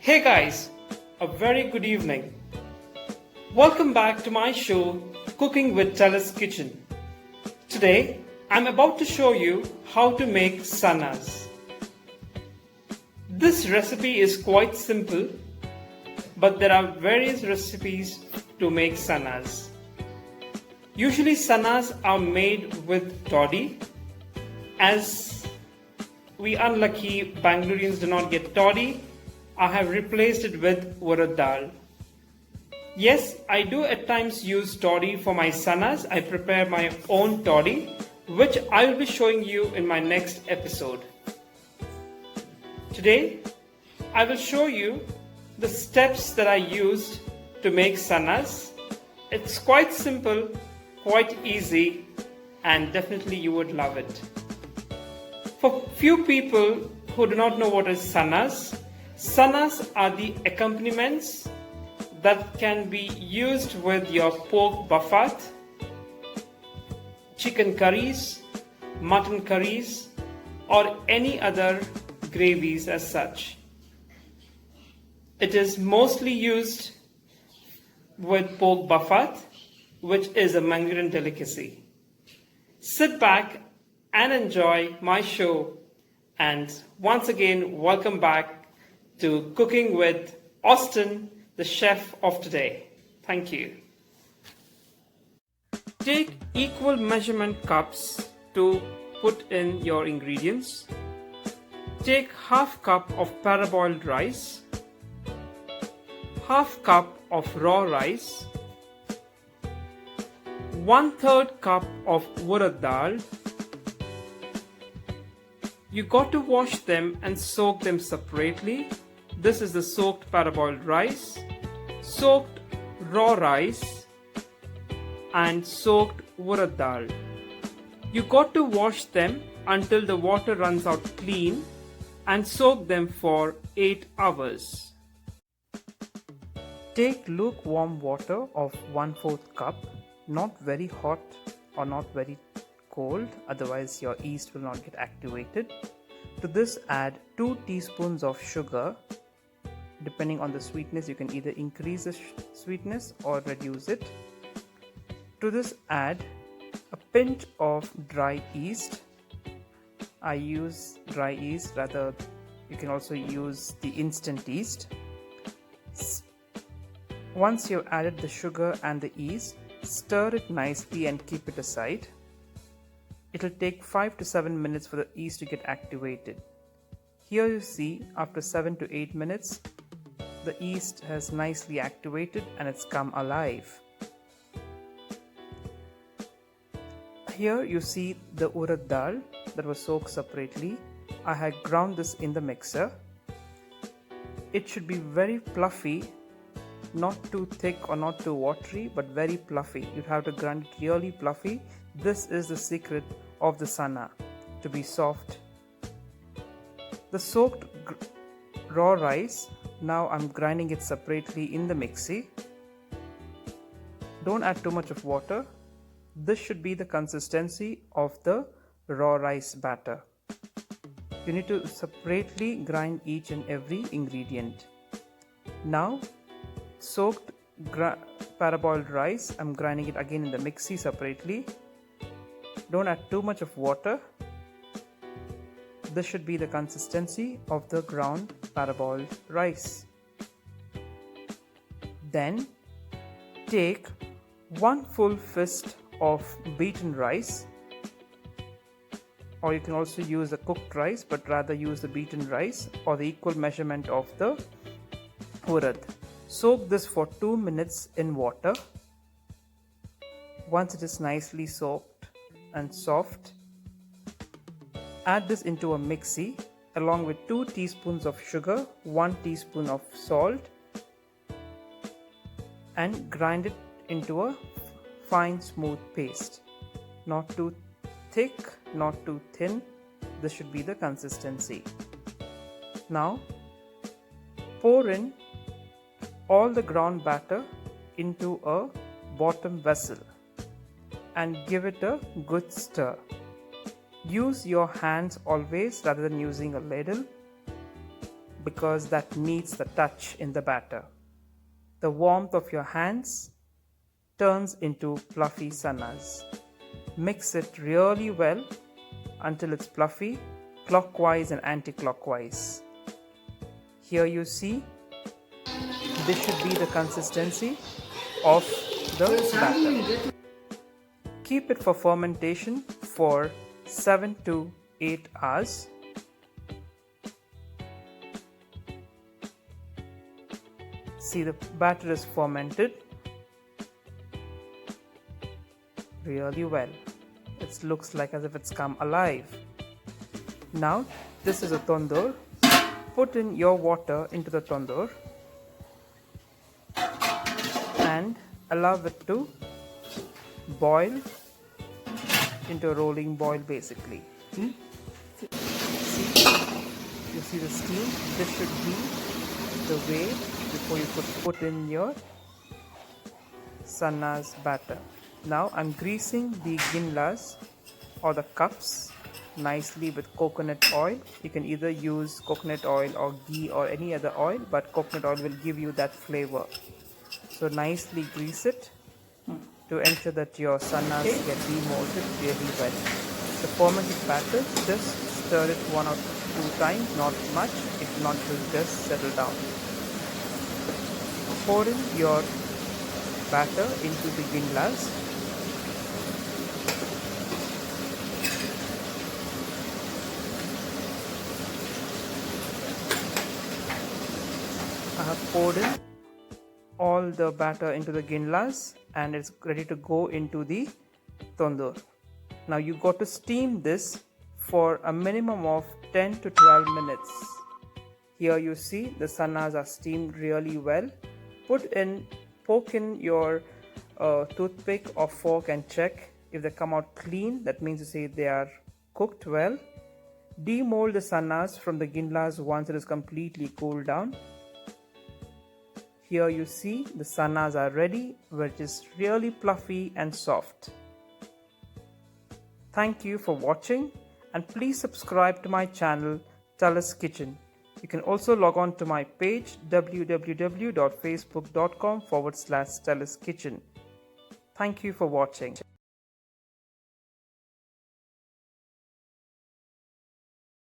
Hey guys, a very good evening. Welcome back to my show Cooking with TELLIS Kitchen. Today, I'm about to show you how to make sannas. This recipe is quite simple, but there are various recipes to make sannas. Usually sannas are made with toddy. As we unlucky Mangaloreans do not get toddy, I have replaced it with urad dal. Yes, I do at times use toddy for my sannas. I prepare my own toddy, which I will be showing you in my next episode. Today, I will show you the steps that I used to make sannas. It's quite simple, quite easy, and definitely you would love it. For few people who do not know what is sannas are the accompaniments that can be used with your pork buffet, chicken curries, mutton curries, or any other gravies as such. It is mostly used with pork buffet, which is a Mangalorean delicacy. Sit back and enjoy my show, and once again welcome back to Cooking with Austin, the chef of today. Thank you. Take equal measurement cups to put in your ingredients. Take half cup of parboiled rice, half cup of raw rice, 1/3 cup of urad dal. You got to wash them and soak them separately. This is the soaked parboiled rice, soaked raw rice, and soaked urad dal. You got to wash them until the water runs out clean and soak them for 8 hours. Take lukewarm water of 1/4 cup, not very hot or not very cold, otherwise your yeast will not get activated. To this add 2 teaspoons of sugar. Depending on the sweetness, you can either increase the sweetness or reduce it. To this add a pinch of dry yeast. I use dry yeast, rather you can also use the instant yeast. Once you've added the sugar and the yeast, stir it nicely and keep it aside. It will take 5 to 7 minutes for the yeast to get activated. Here you see, after 7 to 8 minutes, the yeast has nicely activated and it's come alive. Here you see the urad dal that was soaked separately. I had ground this in the mixer. It should be very fluffy, not too thick or not too watery, but very fluffy. You have to grind it really fluffy. This is the secret of the sanna, to be soft. The soaked raw rice, now I'm grinding it separately in the mixie. Don't add too much of water. This should be the consistency of the raw rice batter. You need to separately grind each and every ingredient. Now, soaked parboiled rice, I'm grinding it again in the mixie separately. Don't add too much of water. This should be the consistency of the ground parboiled rice. Then take 1 full fist of beaten rice, or you can also use the cooked rice, but rather use the beaten rice or the equal measurement of the urad. Soak this for 2 minutes in water. Once it is nicely soaked and soft, add this into a mixie along with 2 teaspoons of sugar, 1 teaspoon of salt, and grind it into a fine smooth paste. Not too thick, not too thin. This should be the consistency. Now pour in all the ground batter into a bottom vessel and give it a good stir. Use your hands always rather than using a ladle. because that needs the touch in the batter. The warmth of your hands turns into fluffy sannas. Mix it really well until it's fluffy, clockwise and anti-clockwise. Here you see, this should be the consistency of the batter. Keep it for fermentation for 7 to 8 hours. See, the batter is fermented really well. It looks like as if it's come alive. Now this is a tandoor. Put in your water into the tandoor and allow it to boil into a rolling boil basically. See, you see the steam? This should be the way before you put in your sannas batter. Now I'm greasing the ginlas or the cups nicely with coconut oil. You can either use coconut oil or ghee or any other oil, but coconut oil will give you that flavor. So nicely grease it to ensure that your sannas get demolded really well. The fermented batter, just stir it 1 or 2 times, not much, if not it will just settle down. Pour in your batter into the ginlas. I have poured in all the batter into the ginlas and it's ready to go into the tandoor. Now you got to steam this for a minimum of 10 to 12 minutes. Here you see the sannas are steamed really well. Poke in your toothpick or fork and check if they come out clean. That means to say they are cooked well. Demold the sannas from the ginlas once it is completely cooled down. Here you see the sannas are ready, which is really fluffy and soft. Thank you for watching and please subscribe to my channel TELLIS Kitchen. You can also log on to my page www.facebook.com/TELLIS Kitchen. Thank you for watching.